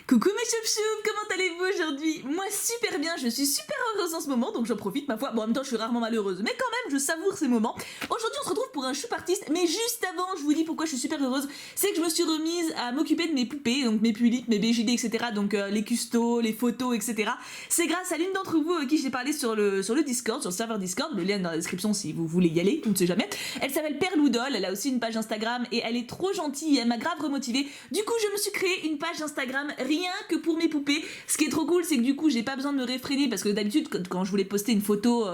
Coucou mes choup-choup, comment allez-vous aujourd'hui? Moi super bien, je suis super heureuse en ce moment, donc j'en profite ma foi. Bon, en même temps je suis rarement malheureuse, mais quand même je savoure ces moments. Aujourd'hui on se retrouve pour un choup artiste, mais juste avant je vous dis pourquoi je suis super heureuse. C'est que je me suis remise à m'occuper de mes poupées, donc mes Pulip, mes BJD, etc. Donc les custos, les photos, etc. C'est grâce à l'une d'entre vous à qui j'ai parlé sur le Discord, sur le serveur Discord, le lien est dans la description si vous voulez y aller, on ne sait jamais. Elle s'appelle Perloudol, elle a aussi une page Instagram et elle est trop gentille, elle m'a grave remotivée. Du coup je me suis créé une page Instagram rien que pour mes poupées. Ce qui est trop cool, c'est que du coup j'ai pas besoin de me réfréner parce que d'habitude quand je voulais poster une photo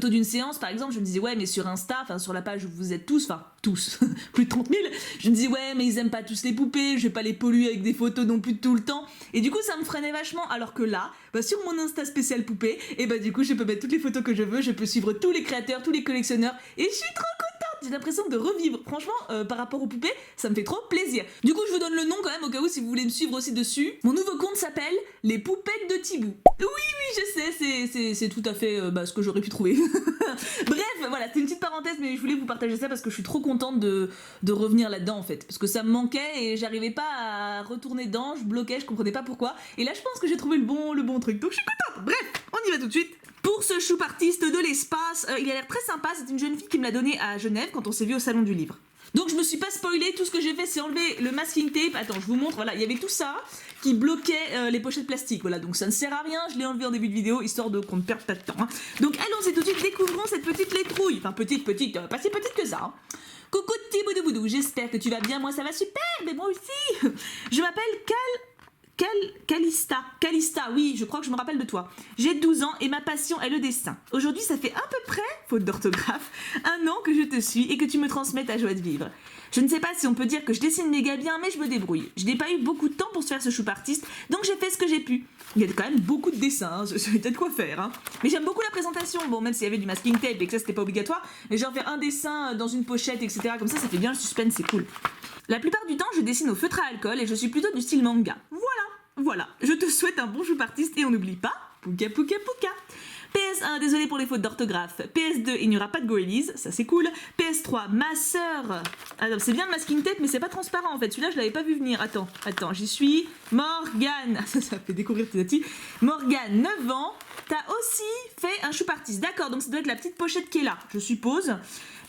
d'une séance par exemple, je me disais ouais mais sur Insta, enfin sur la page où vous êtes tous, enfin tous, plus de 30 000, je me disais ouais mais ils aiment pas tous les poupées, je vais pas les polluer avec des photos non plus tout le temps, et du coup ça me freinait vachement, alors que là, sur mon Insta spécial poupée, et du coup je peux mettre toutes les photos que je veux, je peux suivre tous les créateurs, tous les collectionneurs, et je suis trop contente. J'ai l'impression de revivre, franchement, par rapport aux poupées, ça me fait trop plaisir. Du coup, je vous donne le nom quand même, au cas où, si vous voulez me suivre aussi dessus. Mon nouveau compte s'appelle Les Poupettes de Thibou. Oui, je sais, c'est tout à fait ce que j'aurais pu trouver. Bref, voilà, c'est une petite parenthèse, mais je voulais vous partager ça parce que je suis trop contente de revenir là-dedans, en fait. Parce que ça me manquait et j'arrivais pas à retourner dedans, je bloquais, je comprenais pas pourquoi. Et là, je pense que j'ai trouvé le bon truc, donc je suis contente. Bref, on y va tout de suite. Pour ce choup artiste de l'espace, il a l'air très sympa, c'est une jeune fille qui me l'a donné à Genève quand on s'est vu au salon du livre. Donc je me suis pas spoilé, tout ce que j'ai fait c'est enlever le masking tape. Attends, je vous montre, voilà, il y avait tout ça qui bloquait les pochettes plastiques, voilà, donc ça ne sert à rien, je l'ai enlevé en début de vidéo, histoire de qu'on ne perde pas de temps. Hein. Donc allons-y tout de suite, découvrons cette petite lettrouille, enfin petite, pas si petite que ça. Hein. Coucou Thibaut de Boudou, j'espère que tu vas bien, moi ça va super, mais moi aussi. Je m'appelle Calista, oui, je crois que je me rappelle de toi. J'ai 12 ans et ma passion est le dessin. Aujourd'hui, ça fait à peu près, faute d'orthographe, 1 an que je te suis et que tu me transmets ta joie de vivre. Je ne sais pas si on peut dire que je dessine méga bien, mais je me débrouille. Je n'ai pas eu beaucoup de temps pour se faire ce choup artiste, donc j'ai fait ce que j'ai pu. Il y a quand même beaucoup de dessins, ça fait peut-être quoi faire. Hein. Mais j'aime beaucoup la présentation, bon, même s'il y avait du masking tape et que ça c'était pas obligatoire, mais genre faire un dessin dans une pochette, etc. Comme ça fait bien le suspense, c'est cool. La plupart du temps, je dessine au feutre à alcool et je suis plutôt du style manga. Voilà, je te souhaite un bon choup artiste et on n'oublie pas, pouka pouka pouka. PS1, désolé pour les fautes d'orthographe. PS2, il n'y aura pas de goalies, ça c'est cool. PS3, ma sœur. Alors c'est bien le masking tape, mais c'est pas transparent en fait. Celui-là, je l'avais pas vu venir. Attends, j'y suis. Morgane, ça fait découvrir petit à petit. Morgane, 9 ans. T'as aussi fait un choup artiste. D'accord, donc ça doit être la petite pochette qui est là, je suppose.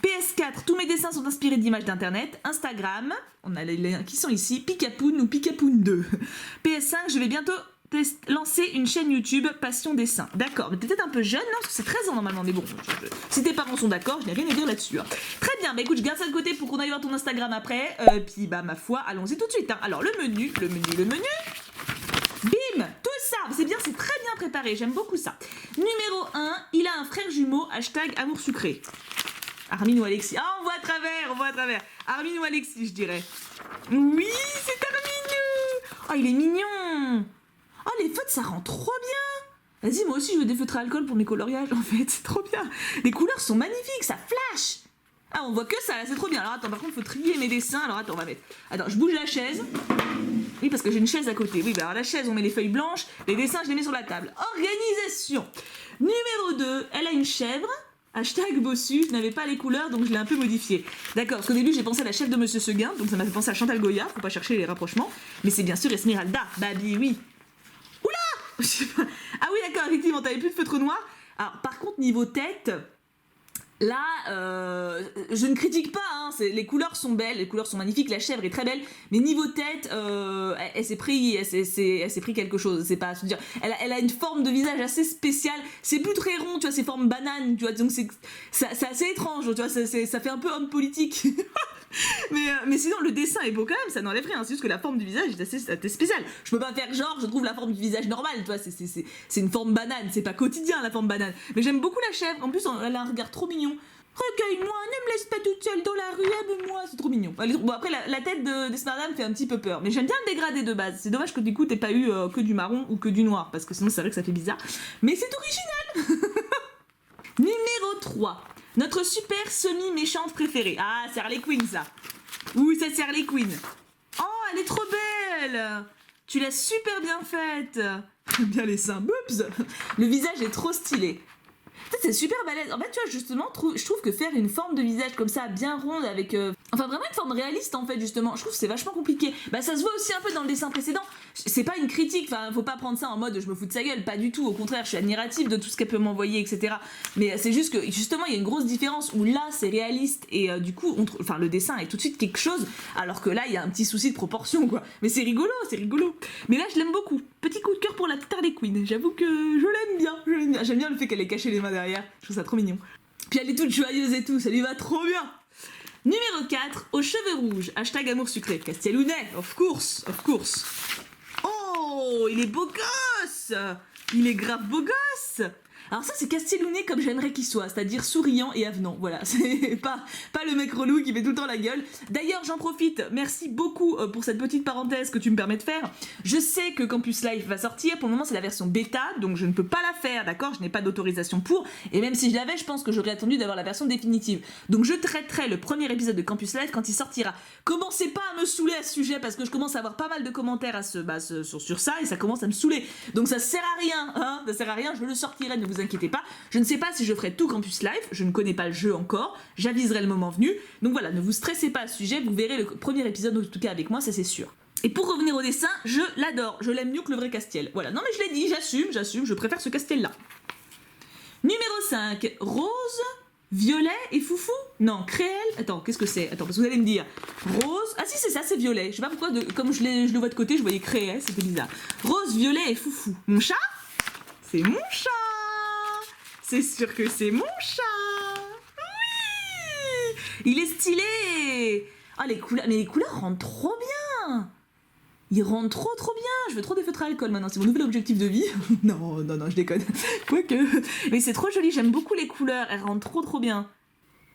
PS4, tous mes dessins sont inspirés d'images d'internet. Instagram, on a les liens qui sont ici. Picapoun ou Picapoun 2. PS5, je vais bientôt lancer une chaîne YouTube Passion Dessin. D'accord, mais t'es peut-être un peu jeune, non? Parce que c'est 13 ans normalement, mais bon, si tes parents sont d'accord, je n'ai rien à dire là-dessus. Hein. Très bien, écoute, je garde ça de côté pour qu'on aille voir ton Instagram après. Puis ma foi, allons-y tout de suite. Hein. Alors le menu. Bim, tout ça, c'est bien, c'est très bien préparé, j'aime beaucoup ça. Numéro 1, il a un frère jumeau, #amour sucré. Armin ou Alexis. Ah, on voit à travers. Armin ou Alexis, je dirais. Oui, c'est Armin. Oh, il est mignon. Oh, les feutres, ça rend trop bien. Vas-y, moi aussi, je veux des feutres à alcool pour mes coloriages, en fait. C'est trop bien. Les couleurs sont magnifiques, ça flash. Ah, on voit que ça, là, c'est trop bien. Alors, attends, par contre, faut trier mes dessins. Alors, attends, on va mettre... Attends, je bouge la chaise. Oui, parce que j'ai une chaise à côté. Oui, alors la chaise, on met les feuilles blanches. Les dessins, je les mets sur la table. Organisation. Numéro 2, elle a une chèvre. #bossu, je n'avais pas les couleurs donc je l'ai un peu modifié. D'accord, parce qu'au début j'ai pensé à la chef de Monsieur Seguin, donc ça m'a fait penser à Chantal Goya, faut pas chercher les rapprochements, mais c'est bien sûr Esmeralda, baby, oui. Oula. Ah oui d'accord, effectivement, t'avais plus de feutre noir. Alors par contre niveau tête, là, je ne critique pas, hein, les couleurs sont belles, les couleurs sont magnifiques, la chèvre est très belle, mais niveau tête, elle s'est pris quelque chose, c'est pas, je veux dire, elle a une forme de visage assez spéciale, c'est plus très rond, tu vois, c'est forme banane, tu vois, donc c'est assez étrange, tu vois, ça fait un peu homme politique. mais sinon le dessin est beau quand même, ça n'enlève rien, c'est juste que la forme du visage est assez spéciale. Je peux pas faire genre, je trouve la forme du visage normale, tu vois, c'est une forme banane, c'est pas quotidien la forme banane. Mais j'aime beaucoup la chèvre, en plus elle a un regard trop mignon. Recueille-moi, ne me laisse pas toute seule dans la rue, aime-moi, c'est trop mignon. Bon après la tête d'Esmeralda me fait un petit peu peur, mais j'aime bien le dégradé de base. C'est dommage que du coup t'aies pas eu que du marron ou que du noir, parce que sinon c'est vrai que ça fait bizarre. Mais c'est original. Numéro 3. Notre super semi-méchante préférée. Ah, c'est Harley Quinn, ça. Oui, ça, c'est Harley Quinn. Oh, elle est trop belle. Tu l'as super bien faite. J'aime bien les seins. Oups. Le visage est trop stylé. C'est super balèze. En fait, tu vois, justement, je trouve que faire une forme de visage comme ça, bien ronde, avec Enfin, vraiment une forme réaliste en fait, justement. Je trouve que c'est vachement compliqué. Bah, ça se voit aussi un peu dans le dessin précédent. C'est pas une critique, enfin, faut pas prendre ça en mode je me fous de sa gueule, pas du tout. Au contraire, je suis admirative de tout ce qu'elle peut m'envoyer, etc. Mais c'est juste que, justement, il y a une grosse différence où là, c'est réaliste et du coup, enfin, le dessin est tout de suite quelque chose, alors que là, il y a un petit souci de proportion, quoi. Mais c'est rigolo, c'est rigolo. Mais là, je l'aime beaucoup. Petit coup de cœur pour la petite Harley Quinn. J'avoue que je l'aime bien, je l'aime bien. J'aime bien le fait qu'elle ait caché les mains derrière. Je trouve ça trop mignon. Puis elle est toute joyeuse et tout, ça lui va trop bien. Numéro 4, aux cheveux rouges, hashtag amour sucré, Castiel-Hounet, of course, of course. Oh, il est beau gosse. Il est grave beau gosse. Alors ça, c'est Castiel-Hounet comme j'aimerais qu'il soit, c'est-à-dire souriant et avenant, voilà, c'est pas le mec relou qui fait tout le temps la gueule. D'ailleurs, j'en profite, merci beaucoup pour cette petite parenthèse que tu me permets de faire. Je sais que Campus Life va sortir, pour le moment c'est la version bêta, donc je ne peux pas la faire, d'accord, je n'ai pas d'autorisation pour, et même si je l'avais, je pense que j'aurais attendu d'avoir la version définitive. Donc je traiterai le premier épisode de Campus Life quand il sortira. Commencez pas à me saouler à ce sujet, parce que je commence à avoir pas mal de commentaires sur ça, et ça commence à me saouler. Donc ça sert à rien, hein, ça sert à rien, je le sortirai, ne vous inquiétez pas. Je ne sais pas si je ferai tout Campus Life, je ne connais pas le jeu encore, j'aviserai le moment venu. Donc voilà, ne vous stressez pas à ce sujet, vous verrez le premier épisode en tout cas avec moi, ça c'est sûr. Et pour revenir au dessin, je l'adore, je l'aime mieux que le vrai Castiel. Voilà, non mais je l'ai dit, j'assume, je préfère ce Castiel là. Numéro 5, Rose, Violet et Foufou. Non, Créel, attends, qu'est-ce que c'est? Attends, parce que vous allez me dire, Rose, ah si c'est ça, c'est Violet. Je sais pas pourquoi, comme je le vois de côté, je voyais Créel, c'était bizarre. Rose, Violet et Foufou. Mon chat? C'est mon chat. C'est sûr que c'est mon chat. Oui. Il est stylé. Ah, les couleurs rendent trop bien. Ils rendent trop bien. Je veux trop des feutres à alcool maintenant, c'est mon nouvel objectif de vie. non, je déconne. Quoique. Mais c'est trop joli, j'aime beaucoup les couleurs, elles rendent trop bien.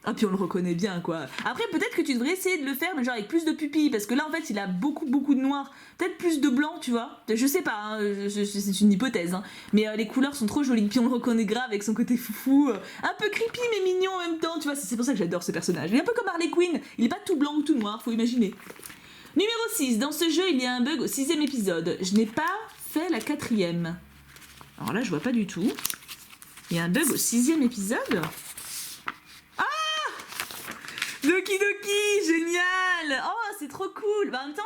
Ah, puis on le reconnaît bien, quoi. Après, peut-être que tu devrais essayer de le faire, mais genre avec plus de pupilles, parce que là, en fait, il a beaucoup de noir. Peut-être plus de blanc, tu vois. Je sais pas, hein, c'est une hypothèse, hein. Mais les couleurs sont trop jolies, puis on le reconnaît grave avec son côté foufou. Un peu creepy, mais mignon en même temps, tu vois. C'est pour ça que j'adore ce personnage. Il est un peu comme Harley Quinn, il est pas tout blanc ou tout noir, faut imaginer. Numéro 6, dans ce jeu, il y a un bug au 6ème épisode. Je n'ai pas fait la 4ème. Alors là, je vois pas du tout. Il y a un bug au 6ème épisode. Doki Doki, génial! Oh, c'est trop cool! Bah, en même temps,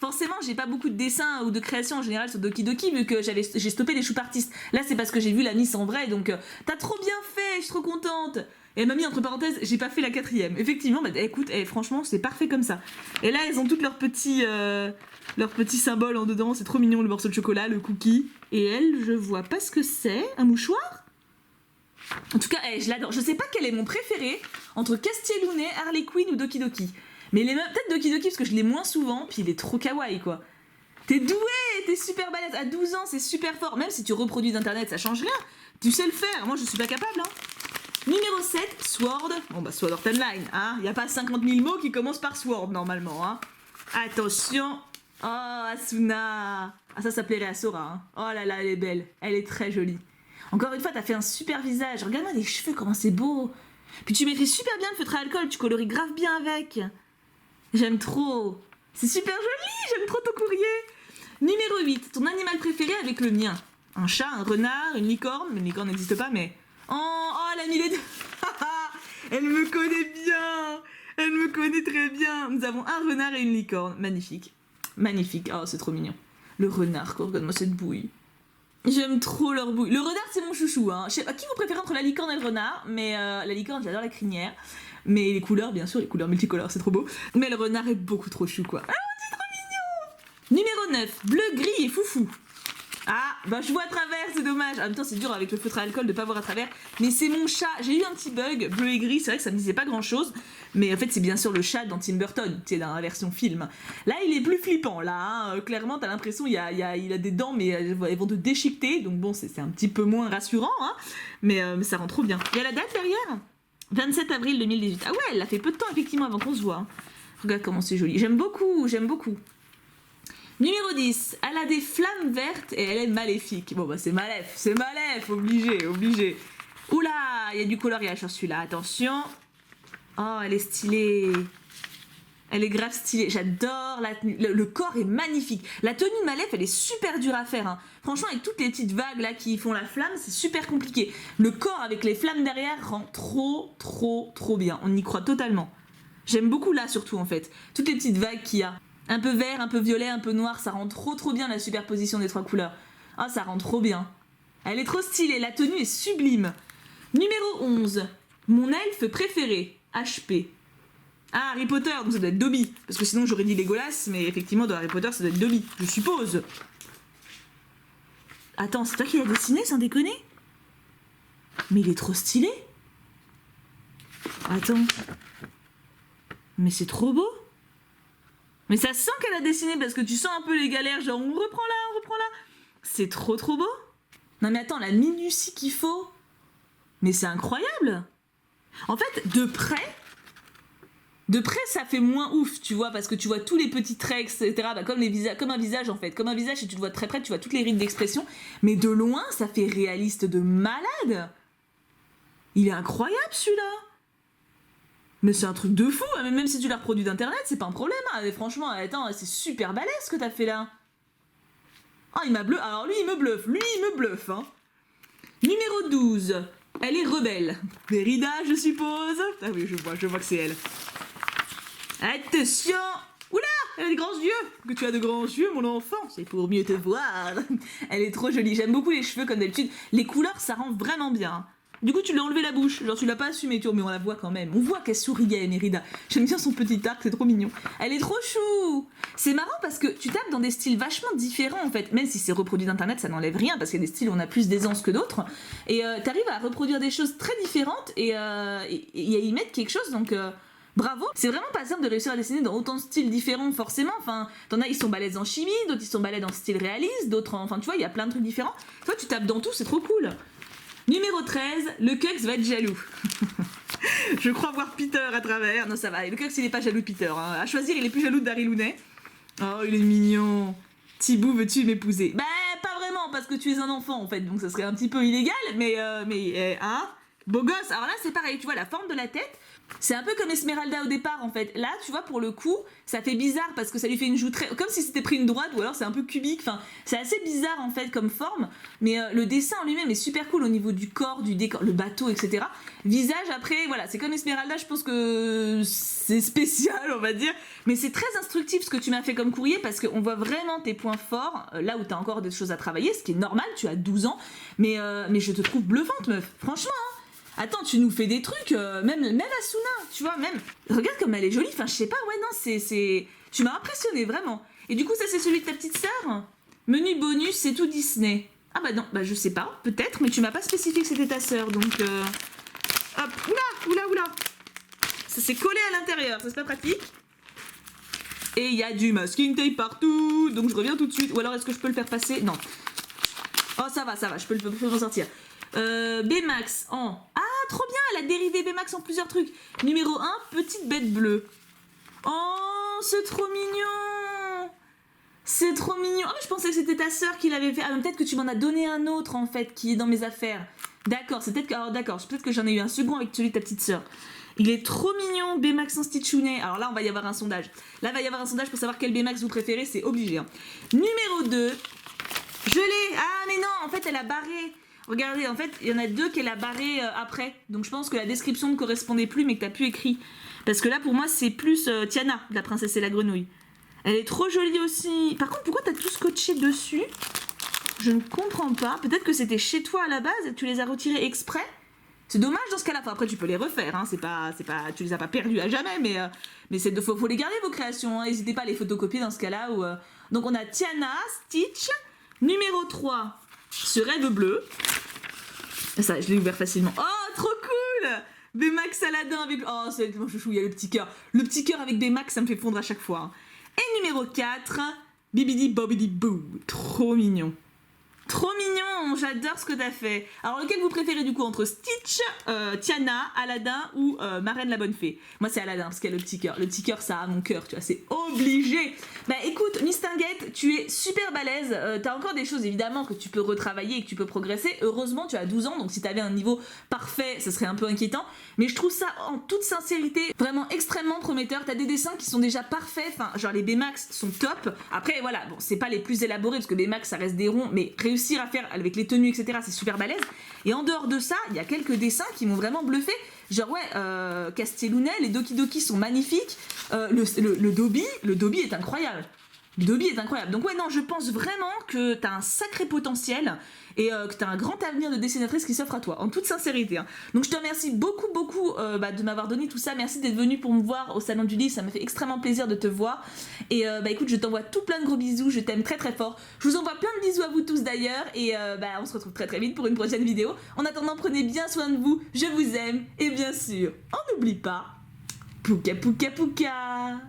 forcément, j'ai pas beaucoup de dessins ou de création en général sur Doki Doki vu que j'ai stoppé les choupartistes. Là, c'est parce que j'ai vu la Miss en vrai, donc t'as trop bien fait, je suis trop contente! Et elle m'a mis entre parenthèses, j'ai pas fait la 4ème. Effectivement, bah écoute, franchement, c'est parfait comme ça. Et là, elles ont toutes leurs petits symboles en dedans, c'est trop mignon, le morceau de chocolat, le cookie. Et elle, je vois pas ce que c'est, un mouchoir? En tout cas, je l'adore. Je sais pas quel est mon préféré entre Castiel-Hounet, Harley Quinn ou Doki Doki. Mais peut-être Doki Doki parce que je l'ai moins souvent, puis il est trop kawaii quoi. T'es doué, t'es super balèze. À 12 ans, c'est super fort. Même si tu reproduis d'internet, ça change rien. Tu sais le faire. Moi, je suis pas capable. Hein. Numéro 7, Sword. Bon bah Sword Art Online. Hein. Y a pas 50 000 mots qui commencent par Sword normalement. Hein. Attention. Oh, Asuna. Ah, ça plairait à Sora. Hein. Oh là là, elle est belle. Elle est très jolie. Encore une fois, t'as fait un super visage. Regarde-moi les cheveux, comment c'est beau. Puis tu maîtrises super bien le feutre à alcool, tu coloris grave bien avec. J'aime trop. C'est super joli, j'aime trop ton courrier. Numéro 8, ton animal préféré avec le mien. Un chat, un renard, une licorne. Mais une licorne n'existe pas, mais... Oh, elle a mis les deux. Elle me connaît bien. Elle me connaît très bien. Nous avons un renard et une licorne. Magnifique. Magnifique. Oh, c'est trop mignon. Le renard, quoi. Regarde-moi cette bouille. J'aime trop leur bouille. Le renard, c'est mon chouchou. Hein. Je sais pas qui vous préférez entre la licorne et le renard, mais la licorne, j'adore la crinière. Mais les couleurs, bien sûr, les couleurs multicolores, c'est trop beau. Mais le renard est beaucoup trop chou, quoi. Ah, c'est trop mignon. Numéro 9, bleu, gris et foufou. Ah, bah je vois à travers, c'est dommage. En même temps, c'est dur avec le feutre à alcool de pas voir à travers. Mais c'est mon chat. J'ai eu un petit bug, bleu et gris. C'est vrai que ça me disait pas grand chose. Mais en fait, c'est bien sûr le chat dans Tim Burton, tu sais, dans la version film. Là, il est plus flippant. Là, hein. Clairement, t'as l'impression il a des dents, mais elles vont te déchiqueter. Donc bon, c'est un petit peu moins rassurant. Hein. Mais ça rend trop bien. Il y a la date derrière 27 avril 2018. Ah ouais, elle l'a fait peu de temps, effectivement, avant qu'on se voit. Hein. Regarde comment c'est joli. J'aime beaucoup, j'aime beaucoup. Numéro 10, elle a des flammes vertes et elle est maléfique. Bon bah c'est Malef, obligé. Oula, il y a du coloriage sur celui-là, attention. Oh, elle est stylée. Elle est grave stylée, j'adore la tenue. Le corps est magnifique. La tenue de Malef, elle est super dure à faire. Hein. Franchement, avec toutes les petites vagues là qui font la flamme, c'est super compliqué. Le corps avec les flammes derrière rend trop bien. On y croit totalement. J'aime beaucoup là surtout en fait. Toutes les petites vagues qu'il y a. Un peu vert, un peu violet, un peu noir, ça rend trop bien la superposition des 3 couleurs. Ah, ça rend trop bien. Elle est trop stylée, la tenue est sublime. Numéro 11. Mon elfe préféré. HP. Ah, Harry Potter, donc ça doit être Dobby. Parce que sinon j'aurais dit Legolas, mais effectivement dans Harry Potter ça doit être Dobby, je suppose. Attends, c'est toi qui l'as dessiné sans déconner? Mais il est trop stylé. Attends. Mais c'est trop beau. Mais ça sent qu'elle a dessiné parce que tu sens un peu les galères, genre on reprend là. C'est trop beau. Non mais attends, la minutie qu'il faut. Mais c'est incroyable. En fait, de près ça fait moins ouf, tu vois, parce que tu vois tous les petits traits, etc. Bah, comme un visage en fait. Comme un visage, si tu le vois de très près, tu vois toutes les rides d'expression. Mais de loin, ça fait réaliste de malade. Il est incroyable celui-là. Mais c'est un truc de fou, hein. Même si tu l'as reproduit d'internet, c'est pas un problème. Hein. Et franchement, attends, c'est super balèze ce que t'as fait là. Ah, il m'a bluffé. Alors lui, il me bluffe. Hein. Numéro 12. Elle est rebelle. Mérida, je suppose. Ah oui, je vois que c'est elle. Attention. Oula, elle a des grands yeux. Que tu as de grands yeux, mon enfant. C'est pour mieux te voir. Elle est trop jolie. J'aime beaucoup les cheveux comme d'habitude. Les couleurs, ça rend vraiment bien. Du coup, tu lui as enlevé la bouche. Genre, tu l'as pas assumé, tu vois, mais on la voit quand même. On voit qu'elle souriait, Mérida. J'aime bien son petit arc, c'est trop mignon. Elle est trop chou. C'est marrant parce que tu tapes dans des styles vachement différents, en fait. Même si c'est reproduit d'internet, ça n'enlève rien parce qu'il y a des styles où on a plus d'aisance que d'autres. Et t'arrives à reproduire des choses très différentes et à y mettre quelque chose, donc... Bravo. C'est vraiment pas simple de réussir à dessiner dans autant de styles différents, forcément. Enfin, t'en as, ils sont balèzes en chimie, d'autres, ils sont balèzes en style réaliste, d'autres, enfin, tu vois, il y a plein de trucs différents. Toi, tu tapes dans tout, c'est trop cool. Numéro 13, le Kux va être jaloux. Je crois voir Peter à travers. Non, ça va. Le Kux, il est pas jaloux de Peter. Hein. À choisir, il est plus jaloux de Harry Lounet. Oh, il est mignon. Thibaut, veux-tu m'épouser? Bah, pas vraiment, parce que tu es un enfant, en fait. Donc, ça serait un petit peu illégal. Mais hein? Beau gosse. Alors là, c'est pareil. Tu vois, la forme de la tête, c'est un peu comme Esmeralda au départ, en fait. Là, tu vois, pour le coup, ça fait bizarre parce que ça lui fait une joue très... Comme si c'était pris une droite ou alors c'est un peu cubique. Enfin, c'est assez bizarre, en fait, comme forme. Mais le dessin en lui-même est super cool au niveau du corps, du décor, le bateau, etc. Visage, après, voilà, c'est comme Esmeralda. Je pense que c'est spécial, on va dire. Mais c'est très instructif ce que tu m'as fait comme courrier parce qu'on voit vraiment tes points forts, là où t'as encore des choses à travailler, ce qui est normal, tu as 12 ans. Mais je te trouve bluffante, meuf. Franchement, hein. Attends, tu nous fais des trucs, même Asuna, tu vois, même... Regarde comme elle est jolie, enfin, je sais pas, ouais, non, c'est... Tu m'as impressionné, vraiment. Et du coup, ça, c'est celui de ta petite sœur? Menu bonus, c'est tout Disney. Ah bah non, bah je sais pas, peut-être, mais tu m'as pas spécifié que c'était ta sœur, donc... Hop, oula. Ça s'est collé à l'intérieur, ça c'est pas pratique. Et il y a du masking tape partout, donc je reviens tout de suite. Ou alors, est-ce que je peux le faire passer? Non. Oh, ça va, je peux m'en sortir. Baymax en... Ah, trop bien, elle a dérivé Baymax en plusieurs trucs. Numéro 1, petite bête bleue. Oh, c'est trop mignon. C'est trop mignon. Oh, mais je pensais que c'était ta sœur qui l'avait fait. Ah, peut-être que tu m'en as donné un autre, en fait, qui est dans mes affaires. D'accord, c'est peut-être que... Alors, d'accord, peut-être que j'en ai eu un second avec celui de ta petite sœur. Il est trop mignon, Baymax en Stitchounet. Alors là, on va y avoir un sondage. Là, il va y avoir un sondage pour savoir quel Baymax vous préférez, c'est obligé. Hein. Numéro 2, je l'ai. Ah, mais non, en fait, elle a barré... Regardez, en fait, il y en a 2 qu'elle a barré après. Donc je pense que la description ne correspondait plus, mais que t'as pu écrire. Parce que là, pour moi, c'est plus Tiana, de la princesse et la grenouille. Elle est trop jolie aussi. Par contre, pourquoi t'as tout scotché dessus? Je ne comprends pas. Peut-être que c'était chez toi à la base et que tu les as retirés exprès. C'est dommage dans ce cas-là. Enfin, après, tu peux les refaire. Hein. Tu les as pas perdus à jamais, mais faut les garder, vos créations. Hein. N'hésitez pas à les photocopier dans ce cas-là. Donc on a Tiana, Stitch. Numéro 3, ce rêve bleu. Ça, je l'ai ouvert facilement. Oh, trop cool! Baymax Aladdin avec... Oh, c'est mon chouchou, il y a le petit cœur. Le petit cœur avec Baymax, ça me fait fondre à chaque fois. Hein. Et numéro 4, Bibidi Bobidi Boo. Trop mignon. Trop mignon, j'adore ce que t'as fait. Alors, lequel vous préférez du coup entre Stitch, Tiana, Aladdin ou Marraine la Bonne Fée? Moi, c'est Aladdin parce qu'il y a le petit cœur. Le petit cœur, ça a mon cœur, tu vois, c'est obligé. Bah écoute, Miss Tinguette, tu es super balèze. T'as encore des choses évidemment que tu peux retravailler et que tu peux progresser. Heureusement, tu as 12 ans, donc si t'avais un niveau parfait, ça serait un peu inquiétant. Mais je trouve ça en toute sincérité vraiment extrêmement prometteur. T'as des dessins qui sont déjà parfaits. Enfin, genre les Baymax sont top. Après, voilà, bon, c'est pas les plus élaborés parce que Baymax, ça reste des ronds, mais réussir à faire avec les tenues, etc., c'est super balèze. Et en dehors de ça, il y a quelques dessins qui m'ont vraiment bluffé. Genre ouais, Castellounet, les Doki Doki sont magnifiques, le Dobby est incroyable. Le Dobby est incroyable. Donc ouais, non, je pense vraiment que t'as un sacré potentiel et que t'as un grand avenir de dessinatrice qui s'offre à toi, en toute sincérité. Hein. Donc je te remercie beaucoup de m'avoir donné tout ça. Merci d'être venu pour me voir au Salon du Livre, ça m'a fait extrêmement plaisir de te voir. Et écoute, je t'envoie tout plein de gros bisous, je t'aime très très fort. Je vous envoie plein de bisous à vous tous d'ailleurs et on se retrouve très très vite pour une prochaine vidéo. En attendant, prenez bien soin de vous, je vous aime et bien sûr, on n'oublie pas, pouka pouka pouka.